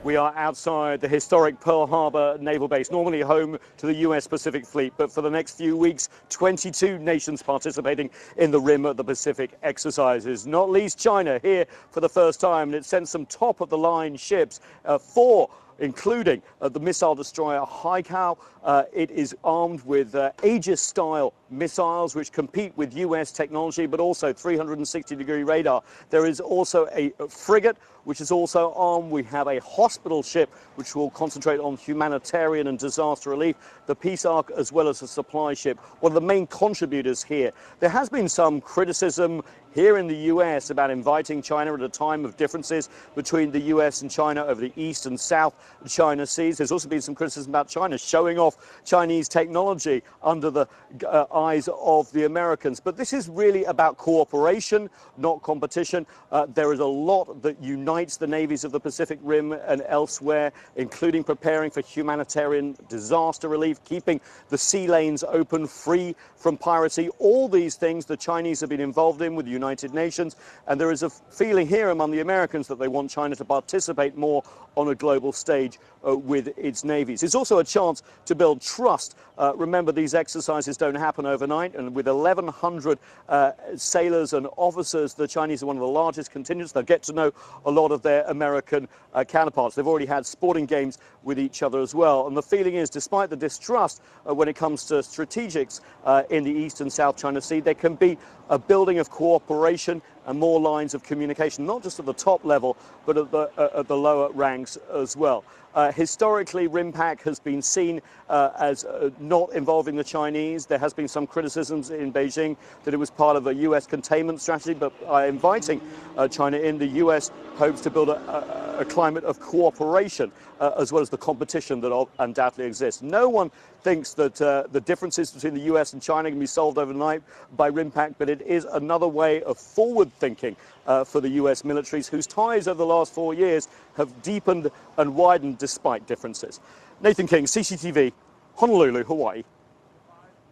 We are outside the historic Pearl Harbor naval base, normally home to the US Pacific Fleet, but for the next few weeks, 22 nations participating in the Rim of the Pacific exercises, not least China here for the first time, and it sent some top-of-the-line ships, four including the missile destroyer Haikou. It is armed with Aegis-style missiles which compete with US technology, but also 360-degree radar. There is also a frigate which is also armed. We have a hospital ship which will concentrate on humanitarian and disaster relief, the Peace Ark, as well as a supply ship, one of the main contributors here. There has been some criticism here in the US about inviting China at a time of differences between the US and China over the East and South China Seas. There's also been some criticism about China showing off Chinese technology under the eyes of the Americans. But this is really about cooperation, not competition. There is a lot that unites the navies of the Pacific Rim and elsewhere, including preparing for humanitarian disaster relief, keeping the sea lanes open, free from piracy. All these things the Chinese have been involved in with the United Nations, and there is a feeling here among the Americans that they want China to participate more on a global stage with its navies. It's also a chance to build trust. Remember, these exercises don't happen overnight, and with 1,100 sailors and officers, the Chinese are one of the largest contingents. They'll get to know a lot of their American counterparts. They've already had sporting games with each other as well. And the feeling is, despite the distrust when it comes to strategics in the East and South China Sea, there can be a building of cooperation and more lines of communication, not just at the top level, but at the lower ranks as well. Historically, RIMPAC has been seen as not involving the Chinese. There has been some criticisms in Beijing that it was part of a US containment strategy, but by inviting China in, the US hopes to build a climate of cooperation as well as the competition that undoubtedly exists. No one thinks that the differences between the US and China can be solved overnight by RIMPAC, but it is another way of forward thinking for the US militaries, whose ties over the last 4 years have deepened and widened despite differences. Nathan King, CCTV, Honolulu, Hawaii.